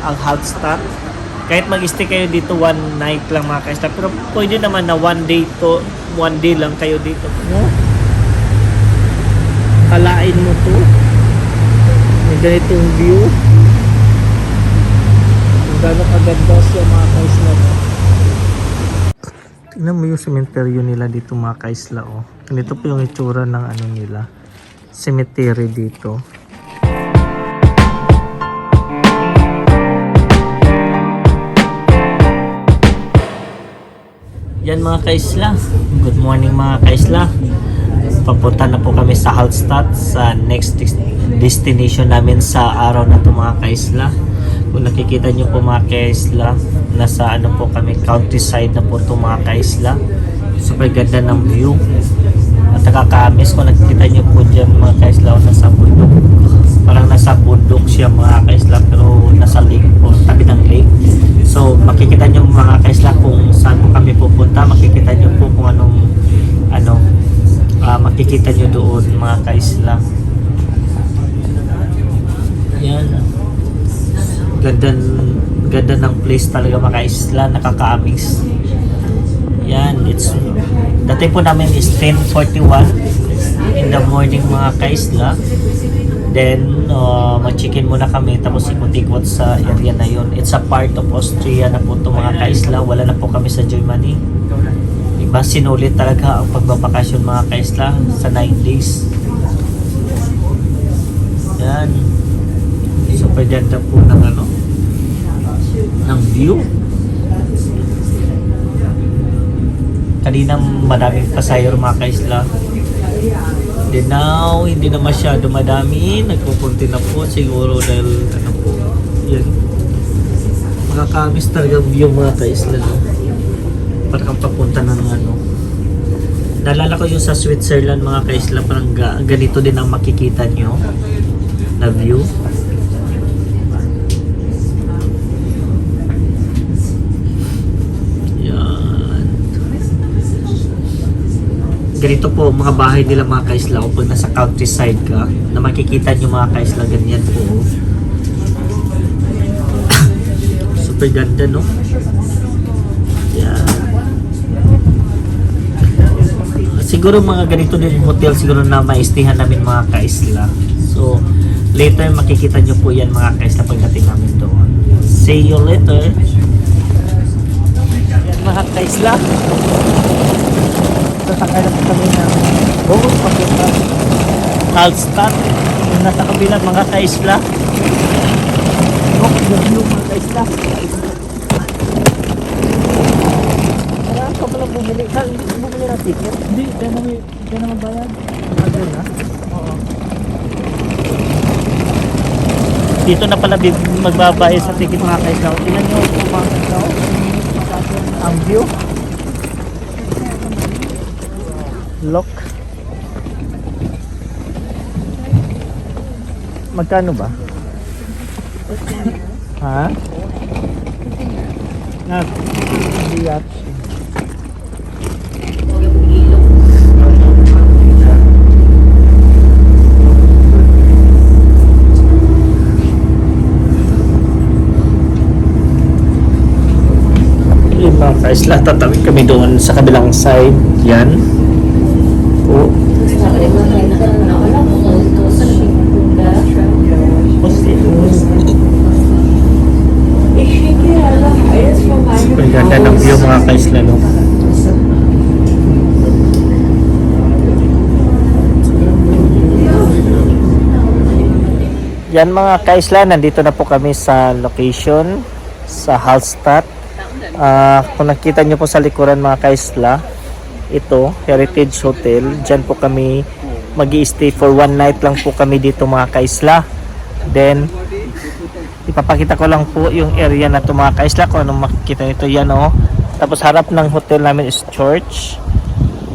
ang Hallstatt. Kahit mag-stay kayo dito one night lang mga kaisla, pero pwede naman na one day lang kayo dito. No? Kalain mo to. May ganitong view. Kung gano'ng kaganda siya mga kaisla. Tingnan mo yung cemetery nila dito mga kaisla. Oh. Ganito po yung itsura ng ano nila. Cemetery dito. Yan mga kaisla. Good morning mga kaisla. Papunta na po kami sa Hallstatt sa next destination namin sa araw na to mga kaisla. Kung nakikita nyo po mga kaisla, nasa ano po kami, countryside na po to mga kaisla. Super ganda ng view. At nakakaamis kung nakikita nyo po dyan mga kaisla, nasa bundok. Parang nasa bundok siya mga kaisla, pero nasa lake po, tabi ng lake. So makikita nyo mga kaisla kung saan po kami pupunta. Makikita nyo po kung anong makikita nyo doon mga kaisla. Yan. Ganda ng place talaga mga kaisla. Nakaka-amis. Yan. Dati po namin is 10:41 in the morning mga kaisla. Then, mag-check-in muna kami tapos ikot-ikot sa area na yon. It's a part of Austria na po ito mga kaisla. Wala na po kami sa Germany. Diba, sinulit talaga ang pagbabakasyon mga kaisla sa 9 days. Yan. Super ganda po ng ng view. Kanina madaming pasayro mga kaisla. Then now, hindi na masyado madami. Nagpupunti na po siguro dahil po. Yan. Makakamis talaga view mga kaisla. No? Parang papunta ng Naalala ko yung sa Switzerland mga kaisla. Parang ganito din ang makikita nyo na view. Ganito po mga bahay nila mga kaisla kapag nasa countryside ka na makikita nyo mga kaisla, ganyan po. Super ganda no? Yan. Siguro mga ganito din hotel siguro na maistihan namin mga kaisla. So later makikita nyo po yan mga kaisla pagdating namin doon. See you later. Yan mga kaisla. Sasakay na po kami ng boat papunta Hallstatt yung nasa kabilang mga kaisla. Yung mga kaisla. Saan ka pala bumili? Saan bumili ng ticket? Hindi, kaya naman bayad. Ano na? Oo. Dito na pala magbabayad sa ticket mga kaisla. Tingnan nyo po mga kaisla. Ang view. Lock. Magkano ba? Ha? Hindi yat. Yung mga kaisla, tatawid kami doon sa kabilang side. Yan. Oh. Ang ganda ng view mga kaisla no? Yan mga kaisla, nandito na po kami sa location sa Hallstatt. Kung nakita nyo po sa likuran mga kaisla, ito, Heritage Hotel. Diyan po kami mag-i-stay for one night lang po kami dito mga kaisla. Then, ipapakita ko lang po yung area na ito mga kaisla kung anong makikita nito. Yan o. Tapos harap ng hotel namin is church.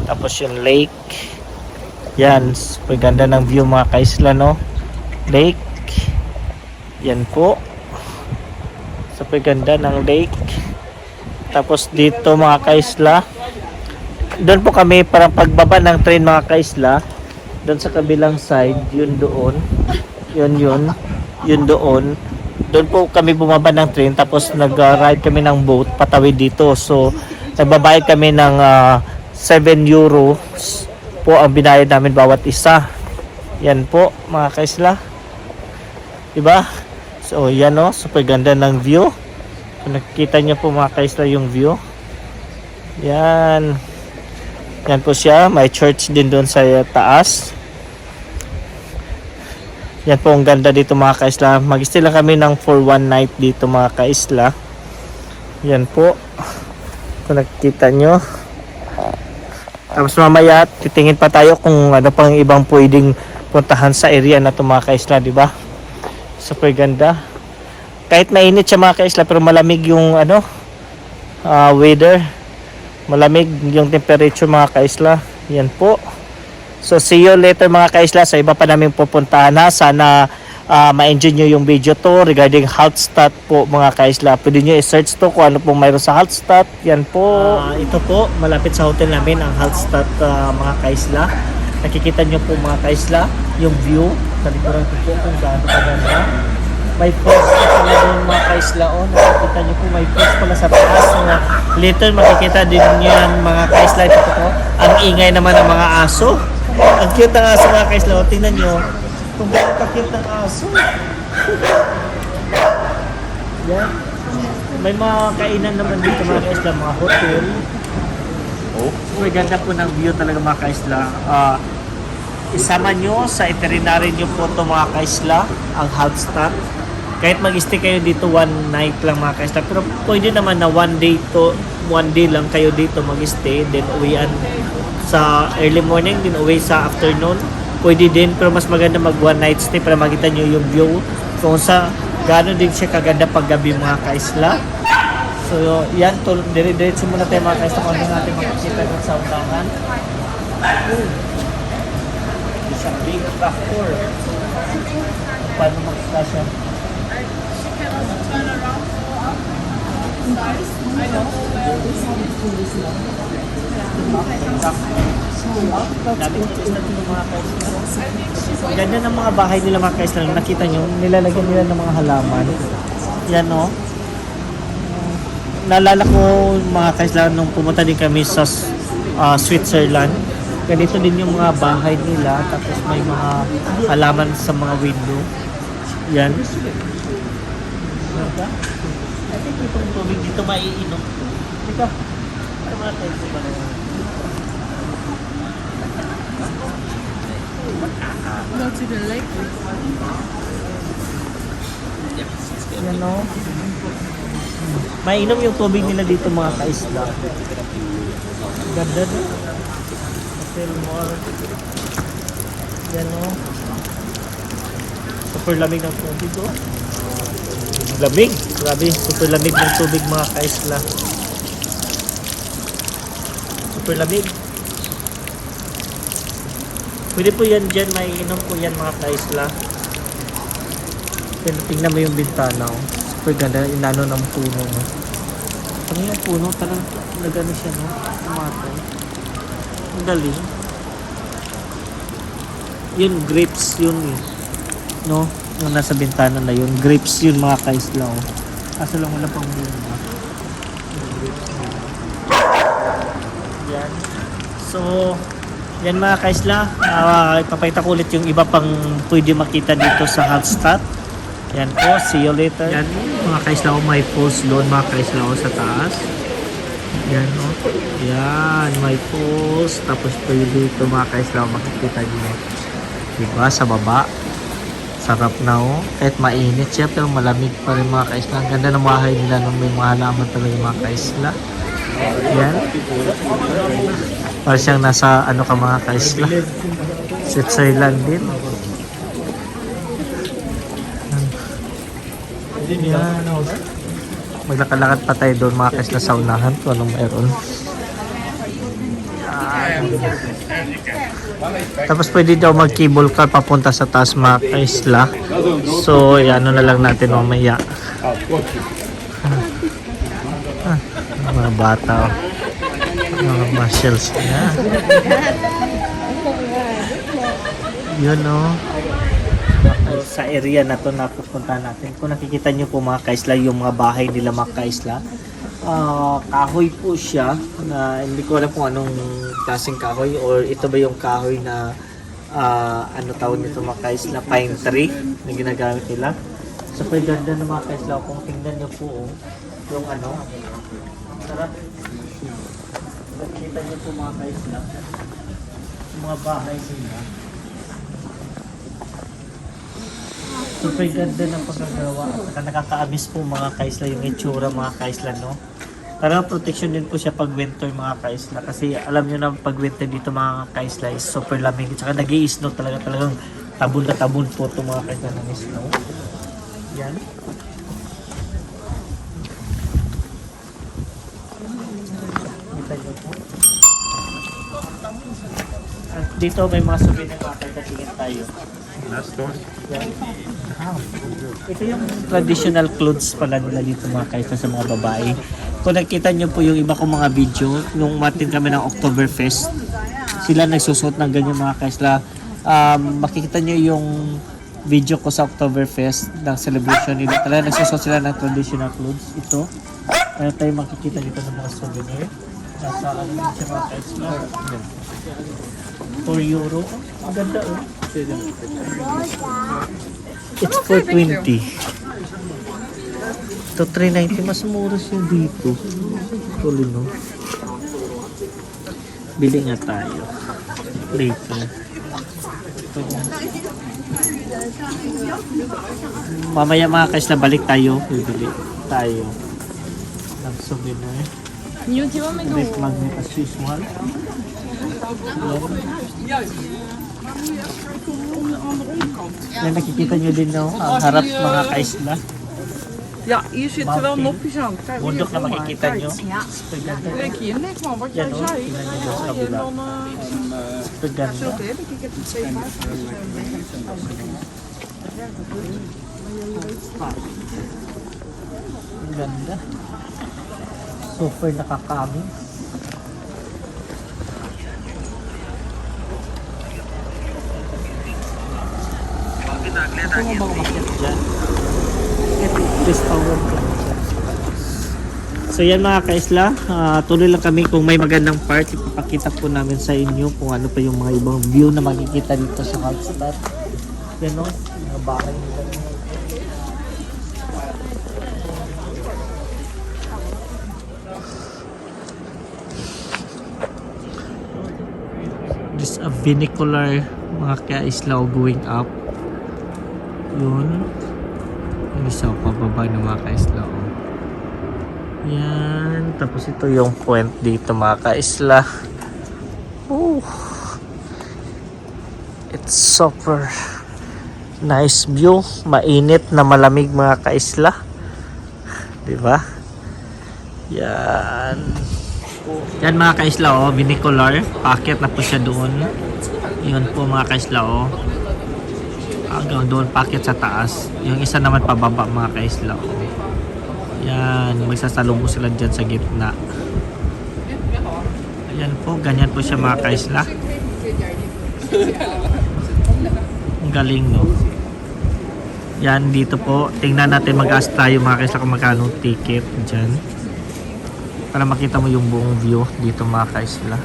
Tapos yung lake. Yan. Super ganda ng view mga kaisla no. Lake. Yan po. Super ganda ng lake. Tapos dito mga kaisla, doon po kami parang pagbaba ng train mga kaisla, doon sa kabilang side, yun doon, yun doon, doon po kami bumaba ng train tapos nag-ride kami ng boat patawid dito. So nagbabayad kami ng 7 euros po ang binayad namin bawat isa. Yan po mga kaisla. Diba? So yan o, super ganda ng view. Kung nakikita nyo po mga kaisla yung view. Yan. Yan po siya. May church din doon sa taas. Yan po ang ganda dito mga kaisla. Mag-stay lang kami ng for one night dito mga kaisla. Yan po. Kung nakikita nyo. Tapos mamaya titingin pa tayo kung ano pang ibang pwedeng puntahan sa area na ito mga kaisla, di ba? Super ganda. Kahit mainit siya mga kaisla pero malamig yung weather. Malamig yung temperature mga kaisla. Yan po. So see you later mga kaisla sa iba pa namin pupuntahan na. Sana ma-enjoy nyo yung video to regarding Hallstatt po mga kaisla. Pwede nyo i-search to kung ano pong mayroon sa Hallstatt. Yan po. Ito po, malapit sa hotel namin ang Hallstatt mga kaisla. Nakikita nyo po mga kaisla yung view. Sa likuran ko po kung gaano kaganda. May post pala doon mga kaisla. Nakikita nyo po may post pala sa taas. Later makikita din nyo yan mga kaisla. Ito po. Ang ingay naman ng mga aso. Ang cute ng aso mga kaisla. Tingnan nyo. Kung gano'n ka-cute ng aso. Yan. May mga kainan naman dito mga kaisla. Mga hotel. May ganda po ng view talaga mga kaisla. Isama nyo sa itinerary nyo po ito mga kaisla. Ang Hallstatt. Kahit mag-stay kayo dito one night lang mga kaisla. Pero pwede naman na one day lang kayo dito mag-stay. Then uwian sa early morning, din uwi sa afternoon. Pwede din, pero mas maganda mag one night stay para makita nyo yung view. Kung sa gano'n din siya kaganda pag gabi mga kaisla. So yan, dire-diretso muna tayo mga kaisla kung ano natin makikita dun sa undangan. Isang big tractor. Paano makita siya? Ganda ng mga bahay nila mga kaisla. Nakita nyo, nilalagyan nila ng mga halaman. Yan o. Naalala ko mga kaisla nung pumunta din kami sa Switzerland. Ganito din yung mga bahay nila. Tapos may mga halaman sa mga window. Yan. I think itong tubig dito maiinom. Teka. Ano mga tayo ba na yan? Go to the lake. Yan o. Mainom yung tubig nila dito mga kaisla. Ganda din. Fillmore. Yan o. Super lamig ng tubig o. Lamig. Grabe. Super lamig ng tubig mga kaisla. Super lamig. Pwede po yan dyan, maiinom po yan mga kaisla. Tingnan mo yung bintana. Super ganda, inano ng puno. No? Ano yung puno? Talagang nagano siya, no? Tumatay. Ang galing. Yun, grapes yun. No? Yung nasa bintana na yun. Grapes yun mga kaisla. Oh. Kaso lang wala pang bunga. Yan. So, yan mga kaisla, ipapakita ko ulit yung iba pang pwede makita dito sa Hallstatt. Yan po, see you later. Yan mga kaisla, may post doon mga kaisla sa taas. Yan o. Yan, may post. Tapos pwede dito mga kaisla, makikita nyo. Diba, sa baba. Sarap na o. Kahit mainit siya, pero malamig pa rin mga kaisla. Ang ganda ng bahay nila nung may mga halaman talaga mga kaisla. Yan. Para siyang nasa ano ka mga kaisla. Switzerland din. Yan. Maglakalakad pa tayo doon mga kaisla sa unahan kung anong mayroon. Tapos pwede daw mag cable car papunta sa taas mga kaisla. So ano na lang natin mamaya. Mga bata o. Mga muscles niya. Yun o. Sa area na to na pupunta natin. Kung nakikita nyo po mga kaisla, yung mga bahay nila mga kaisla, kahoy po siya na hindi ko alam kung anong klaseng kahoy or ito ba yung kahoy na ano tawag nito mga kaisla, pine tree na ginagamit nila. Super ganda ng mga kaisla. Kung tingnan nyo po yung ano, sarap. Nakikita nyo po mga kaisla, yung mga bahay nila. Super ganda ng pagkagawa at nakaka-amis po mga kaisla yung itsura mga kaisla, no? Parang protection din po siya pag winter mga kaisla kasi alam nyo na pag winter dito mga kaisla is super lamig at saka nag-i-snow talagang tabon na tabon po itong mga kaisla ng snow. Yan. Kita nyo po. At dito may mga souvenir mga kaisla, tingin tayo. Yan. Ito yung traditional clothes pala nila dito mga kaisla sa mga babae. Kung nakita nyo po yung iba kong mga video, nung matin kami ng Oktoberfest, sila nagsusot ng ganyan mga kaisla. Makikita nyo yung video ko sa Oktoberfest ng celebration nila. Talaga nagsusot sila ng traditional clothes. Ito. Kaya tayo makikita dito ng mga souvenir. Nasa ano din siya mga kaisla. 4 euro. Ang ganda oh. It's 420. Ito 390. Mas mura siya dito. Tuloy no. Bili nga tayo. Later. Ito. Mamaya mga kaisla balik tayo. Bibili tayo ng souvenir. Red magnet as usual. Yan nakikita nyo din no, ang harap mga kaisla. Ja, hier zitten wel nopjes aan. Kijk, hier Bundok na voor mij. makikita nyo. Kijk hier, net man, wat jij Yan o, zei. tingnan nyo doon sa En kabila. dan Super ganda. zult heb ik heb het 7 Ang ganda. Super nakakamin. Ito mo bang umakyat dyan? Please power ko. So yan mga kaisla, tuloy lang kami kung may magandang part, ipapakita po namin sa inyo kung ano pa yung mga ibang view na makikita dito sa Hallstatt. Yan o, mga bahay nila. This a vernacular mga kaisla going up. Yun. Yung isa pababa ng mga kaisla. Yan. Tapos ito yung point dito mga kaisla. Ooh. It's super nice view. Mainit na malamig mga kaisla. Diba? Yan. Yan mga kaisla oh. Vernacular. Paakyat na po siya doon. Yun po mga kaisla oh. Hanggang doon packet sa taas. Yung isa naman pababa mga kaisla. Yan, magsasalubong sila dyan sa gitna. Ayan po, ganyan po siya mga kaisla. Ang galing no. Yan dito po, tingnan natin mag-ask tayo mga kaisla kung magkano ticket dyan. Para makita mo yung buong view dito mga kaisla.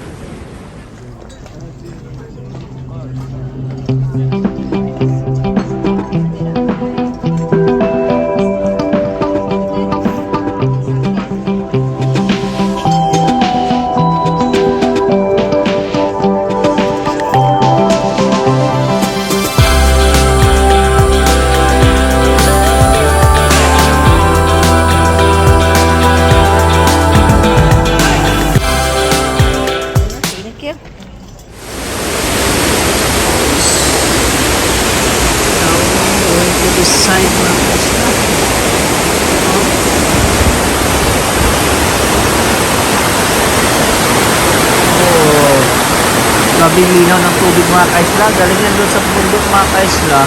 Labing linaw ng tubig mga kaisla. Galing yan doon sa bundok mga kaisla.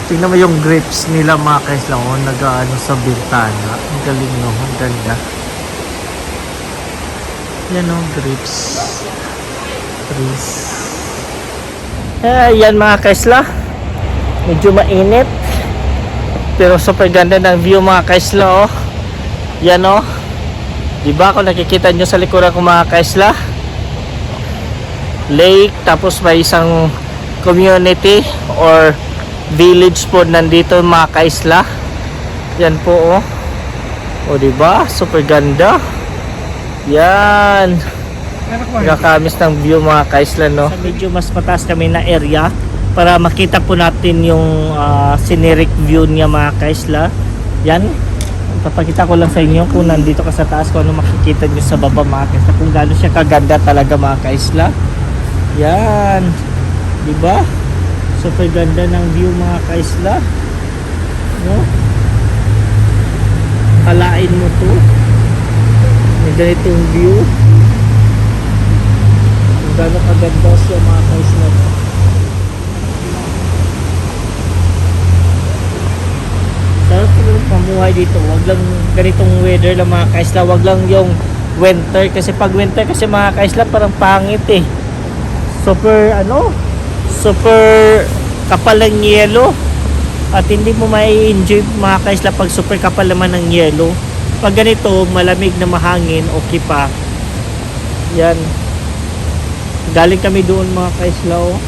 Tingnan mo yung grapes nila mga kaisla. Oh, nag-ano sa bintana. Ang galing no. Ang ganda. Yan oh, grapes. Trees. Yan mga kaisla. Medyo mainit. Pero super ganda ng view mga kaisla oh. Yan oh. Diba kung nakikita nyo sa likuran ko mga kaisla? Lake, tapos may isang community or village po nandito mga kaisla. Yan po oh. O diba? Super ganda. Yan. Nakakamis ng view mga kaisla no. Medyo mas mataas kami na area para makita po natin yung scenic view niya mga kaisla. Yan. Papakita ko lang sa inyo kung nandito ka sa taas kung ano makikita nyo sa baba mga kaisla. Kung gaano siya kaganda talaga mga kaisla. Yan. Diba? Super ganda ng view mga kaisla. No? Halain mo to. May ganitong view. Kung gaano kaganda siya mga kaisla. Sarap pamuhay dito. Wag lang ganitong weather lang mga kaisla. Wag lang yung winter. Kasi pag winter kasi mga kaisla parang pangit eh. Super super kapal ng yelo. At hindi mo mai-enjoy mga kaisla pag super kapal naman ng yelo. Pag ganito malamig na mahangin, okay pa. Yan. Galing kami doon mga kaisla oh.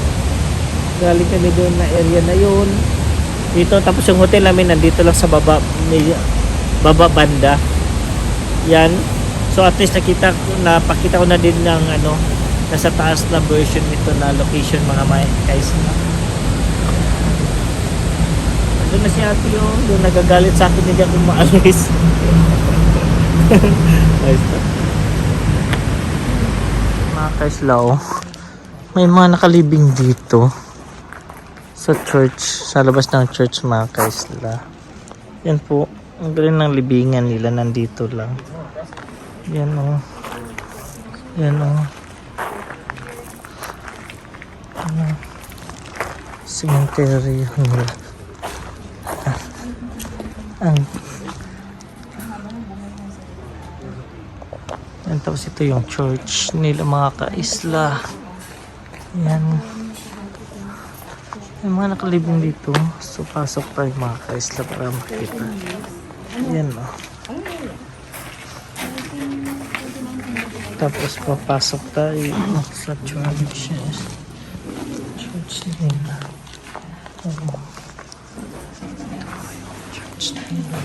Galing kami doon na area na yun. Dito tapos yung hotel namin nandito lang sa baba, baba banda. Yan. So at least napakita ko na din ng nasa taas na version nito na location mga kaisla. Doon na si ate yun. Doon nagagalit sa akin hindi akong maalis. Nice na. Mga kaisla oh. May mga nakalibing dito. Sa church. Sa labas ng church mga kaisla. Yan po. Ang galing ng libingan nila. Nandito lang. Yan oh. Yan oh. Cemetery nila. Yan, tapos ito yung church nila mga kaisla. Yan. May mga nakalibing dito. So pasok tayo mga kaisla para makita. Yan o. Tapos papasok tayo sa church. Church nila. Church nila.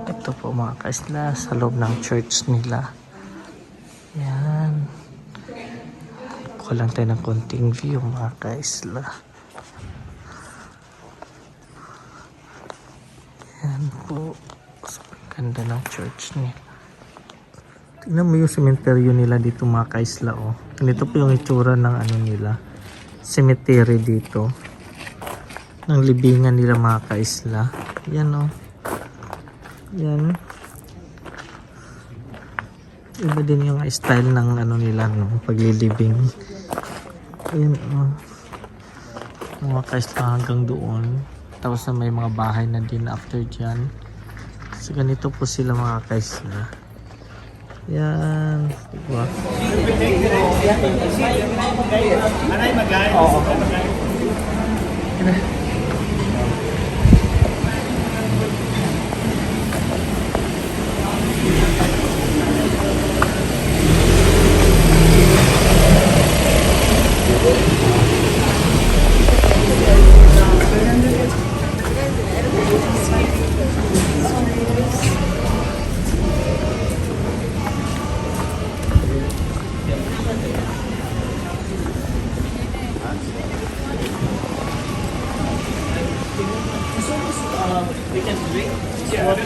Ito po mga kaisla sa loob ng church nila. Yan. Kuha lang tayo ng konting view mga kaisla. Yan po. Super ganda ng church nila. Tingnan mo yung cemetery nila dito mga kaisla oh. Ganito po yung itsura ng nila. Cemetery dito. Ng libingan nila mga kaisla. Yan oh. Yan. Iba din yung style ng nila no, paglilibing. Ayan oh. Mga kaisla hanggang doon. Tapos na may mga bahay na din after dyan. So ganito po sila mga kaisla. Yan. Diba? Oo. We can drink water.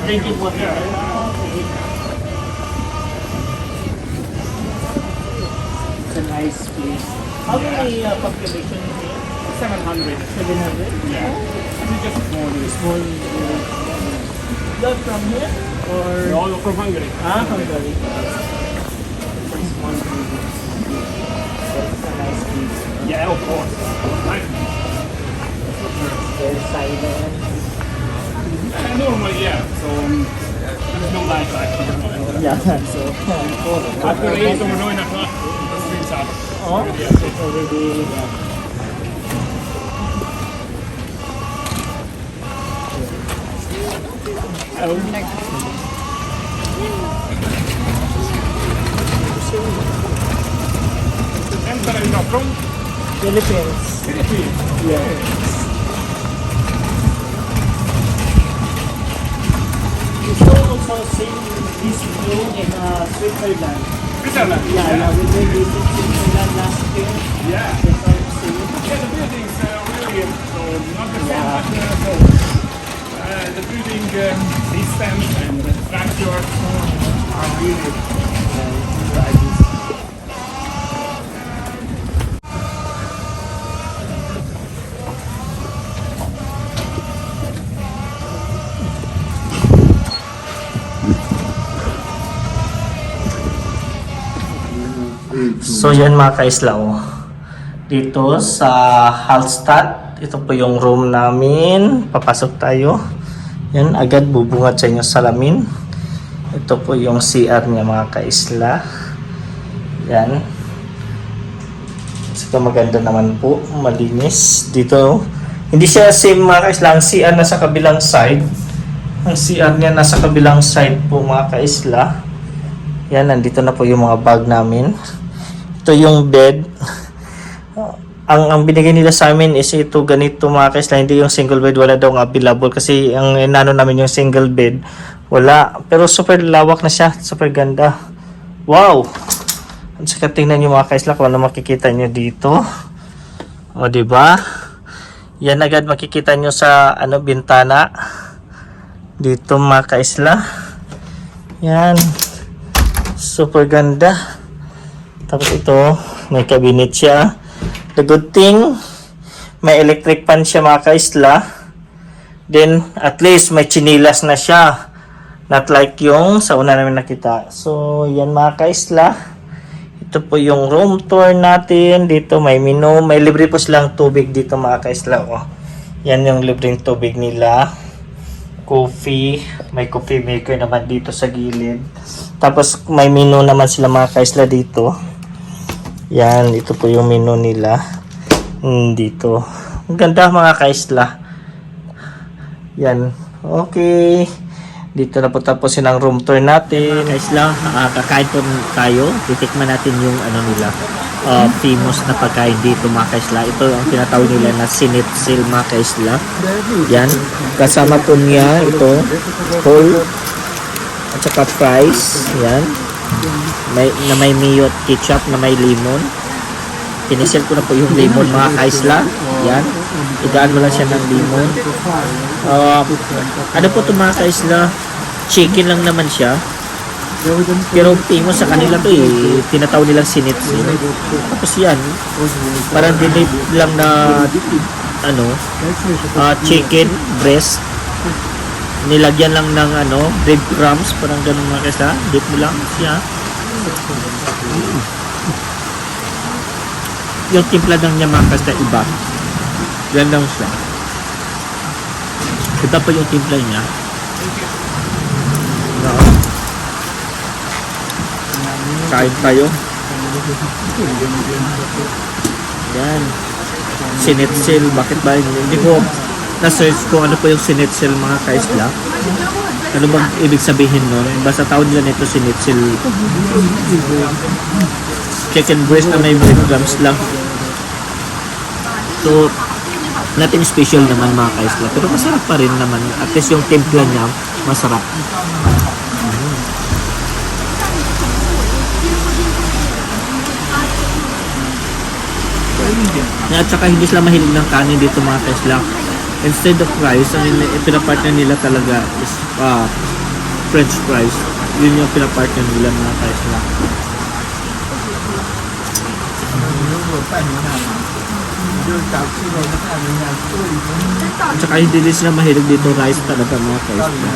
Drinking water. It's a nice place. How many population is here? 700. 700? Yeah. This is just small. Small. You're from here? Or... We're all from Hungary. Hungary. First one. That's a nice piece. Yeah, of course. Nice. Very silent. Normally, yeah. So there's no light actually. Yeah, so... After 8 or 9 o'clock, the streets are. Oh, it's already... And where are you from? Philippines. Philippines. Yeah. You saw also same this view in Switzerland. Switzerland. Yeah, we did visit Switzerland last year. Yeah. The same scene. Yeah, the buildings are really so not the same, Yeah. but the building systems and the structures are really So yan mga kaislaw, dito sa Hallstatt, ito po yung room namin. Papasok tayo. Yan, agad bubungat sa inyo salamin. Ito po yung CR niya mga kaisla. Yan. Ito maganda naman po, malinis. Dito, hindi siya same mga kaisla. Ang CR nasa kabilang side. Ang CR niya nasa kabilang side po mga kaisla. Yan, nandito na po yung mga bag namin. Ito yung bed. Ang binigay nila sa amin is ito ganito mga kaisla. Hindi yung single bed, wala daw available. Kasi ang inano namin yung single bed, wala. Pero super lawak na siya, super ganda. Wow! At saka tingnan nyo mga kaisla kung ano makikita nyo dito. O diba? Yan agad makikita nyo sa bintana. Dito mga kaisla. Yan. Super ganda. Tapos ito, may cabinet siya. The good thing, may electric fan siya mga kaisla. Then, at least may chinilas na siya. Not like yung sa una namin nakita. So, yan mga kaisla. Ito po yung room tour natin. Dito may menu. May libre po silang tubig dito mga kaisla. Oh. Yan yung libreng tubig nila. Coffee. May coffee maker naman dito sa gilid. Tapos may menu naman sila mga kaisla dito. Yan, ito po yung menu nila. Dito. Ang ganda mga kaisla. Yan. Okay. Dito na po tapusin ang room tour natin. Mga kaisla, kakain po tayo. Titikman natin yung nila. Famous na pagkain dito mga kaisla. Ito ang tinatawag nila na sinitsil mga kaisla. Yan. Kasama po niya ito. Whole. At saka fries. Yan. May mayo at ketchup na may lemon. Pinisil ko na po yung lemon mga kaisla. Yan. Igaan mo lang siya ng lemon. Ano po ito mga kaisla? Chicken lang naman siya. Pero famous sa kanila to tinatawag nilang sinitsil. Tapos yan. Parang dinip lang na chicken breast. Nilagyan lang ng breadcrumbs, parang ganun mga kaisla. Dip mo lang siya. Yung timpla ng niya mga kaisla iba. Yan lang siya. Ito pa yung timpla niya. No. Kain tayo. Yan. Sinitsil. Bakit ba? Hindi ko na-search kung ano po yung sinitsil mga kaisla. Ano bang ibig sabihin nun? Basta tawag nila nito sinitsil. Chicken breast na may breadcrumbs lang. So, nothing special naman mga kaisla. Pero masarap pa rin naman. At least yung timpla niya, masarap. At saka hindi sila mahilig ng kanin dito mga kaisla. Instead of rice, ang pinapartner nila talaga is French fries. Yun yung pinapartner nila mga kaisla. At saka hindi din sila mahilig dito rice talaga mga kaisla.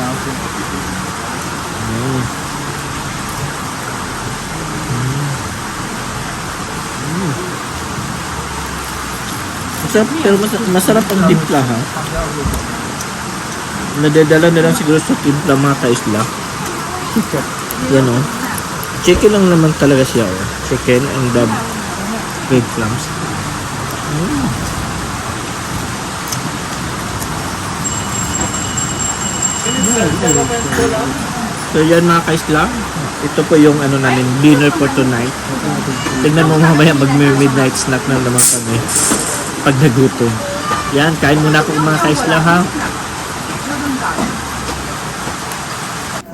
Masarap, pero masarap ang timpla ha. Nadadala na lang siguro sa timpla mga kaisla. Yan o. Chicken lang naman talaga siya o. Chicken and the breadcrumbs. So yan mga kaisla. Ito po yung ano namin, dinner for tonight. Tignan mo mamaya mag-midnight snack na naman kami. Pag nagutom. Yan, kain muna po mga kaisla ha.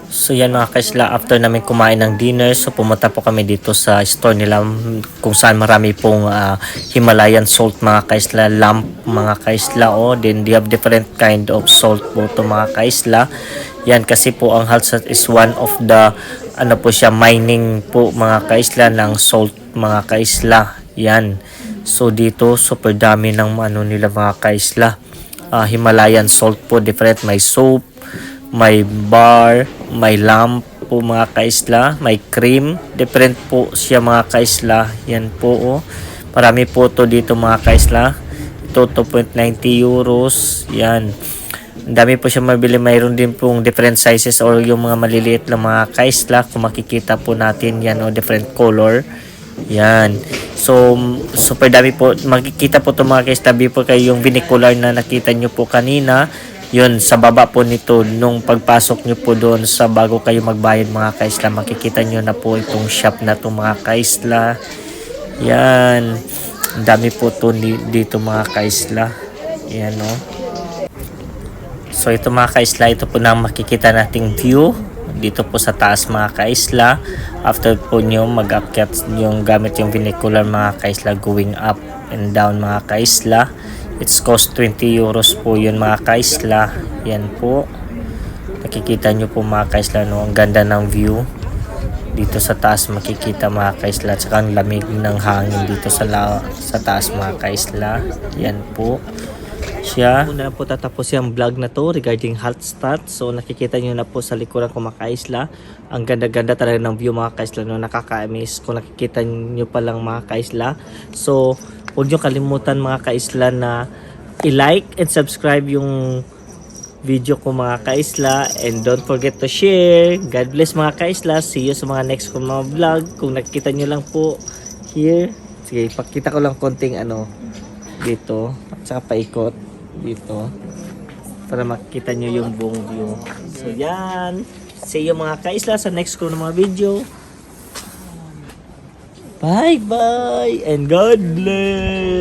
So yan mga kaisla, after namin kumain ng dinner, so pumunta po kami dito sa store nila kung saan marami pong Himalayan salt mga kaisla, lamp mga kaisla then they have different kind of salt po to mga kaisla. Yan kasi po ang Hallstatt is one of the ano po siya, mining po mga kaisla ng salt mga kaisla. Yan. So dito super dami ng ano nila mga kaisla. Himalayan salt po, different, may soap, may bar, may lamp po mga kaisla, may cream, different po siya mga kaisla. Yan po marami po to dito mga kaisla. Ito 2.90 euros. Yan, ang dami po siya mabili. Mayroon din pong different sizes or yung mga maliliit lang mga kaisla, kung makikita po natin yan different color. Yan, so super dami po, makikita po to mga kaisla. Before kayo yung vernacular na nakita nyo po kanina, yun sa baba po nito, nung pagpasok nyo po doon sa bago kayo magbayad mga kaisla, makikita nyo na po itong shop na to mga kaisla. Yan, ang dami po to dito mga kaisla. Yan So ito mga kaisla, ito po na makikita nating view dito po sa taas mga kaisla. After po nyo mag-akyat yung gamit yung vernacular mga kaisla, going up and down mga kaisla, it's cost 20 euros po yun mga kaisla. Yan po, nakikita nyo po mga kaisla ang ganda ng view dito sa taas, makikita mga kaisla, at saka ang lamig ng hangin dito sa taas mga kaisla. Yan po siya. Una na po tatapos yung vlog na to regarding Hallstatt. So nakikita nyo na po sa likuran ko mga kaisla, ang ganda-ganda talaga ng view mga kaisla, nakaka-amaze kung nakikita nyo pa lang mga kaisla. So huwag nyo kalimutan mga kaisla na i-like and subscribe yung video ko mga kaisla, and don't forget to share. God bless mga kaisla. See you sa mga next ko mga vlog. Kung nakikita nyo lang po here, sige, pakita ko lang konting dito, at saka paikot dito para makita nyo yung buong view. So yan, see you mga kaisla sa next ko ng mga video. Bye bye and God bless.